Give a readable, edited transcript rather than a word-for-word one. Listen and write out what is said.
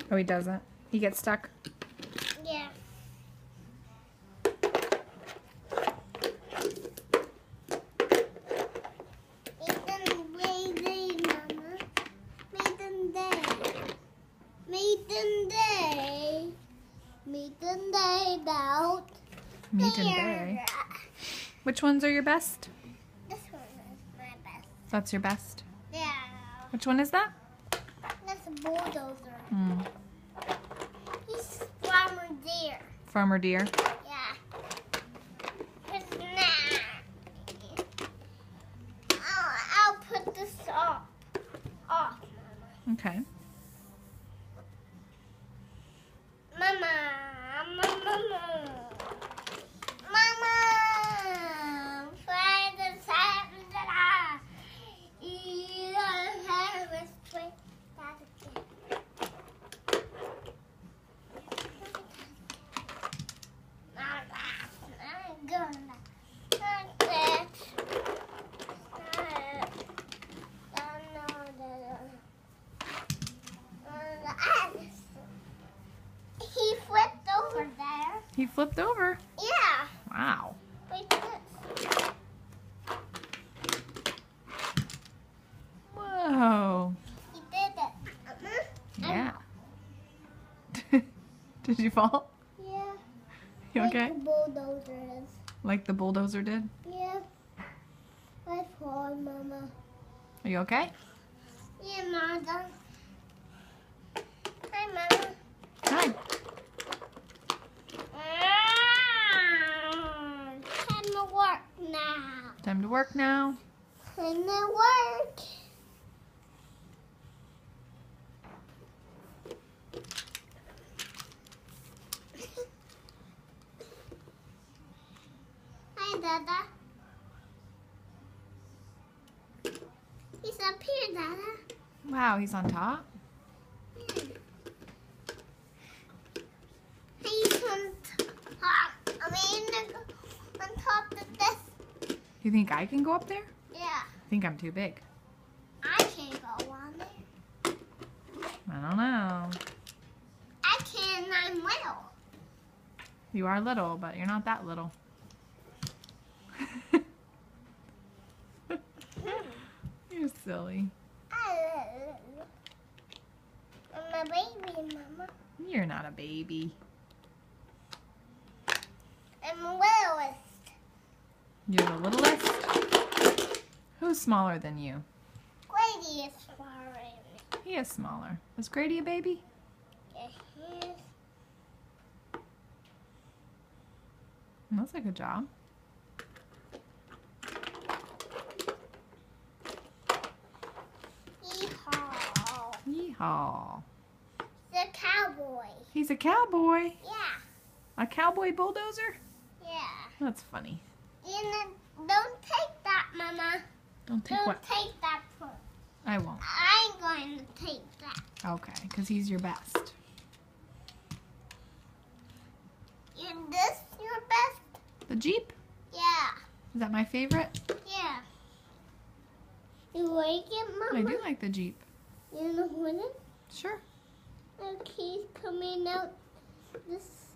Oh, he doesn't. He gets stuck. Yeah. Meeting day about Meeting day. Which ones are your best? This one is my best. That's your best? Yeah. Which one is that? That's a bulldozer. Hmm. He's Farmer Deer. Farmer Deer. Yeah. It's not. I'll put this off, Mama. Okay. Mama. Fly the side of the eye. You don't have a straight that again. I'm gonna. He flipped over there. He flipped over. Yeah. Wow. Like this. Whoa. He did it. Yeah. Did you fall? Yeah. You okay? Like the bulldozer is. Like the bulldozer did? Yeah. I fall, Mama. Are you okay? Yeah, Mama. Hi, Mama. Hi. Time to work now. Time to work now. Time to work. Hi, Dada. He's up here, Dada. Wow, he's on top. He's on top. On top of this. You think I can go up there? Yeah. I think I'm too big. I can't go on there. I don't know. I can. I'm little. You are little, but you're not that little. You're silly. I'm a baby, Mama. You're not a baby. I'm the littlest. You're the littlest? Who's smaller than you? Grady is smaller than me. He is smaller. Is Grady a baby? Yeah, he is. That's a good job. Yeehaw. Yeehaw. The cowboy. He's a cowboy. Yeah. A cowboy bulldozer? Yeah. That's funny. Don't take that, Mama. Don't take Don't what? take that first. I won't. I'm going to take that. Okay, because he's your best. Is this your best? The Jeep? Yeah. Is that my favorite? Yeah. You like it, Mama? I do like the Jeep. You know what it? Sure. Look, he's coming out this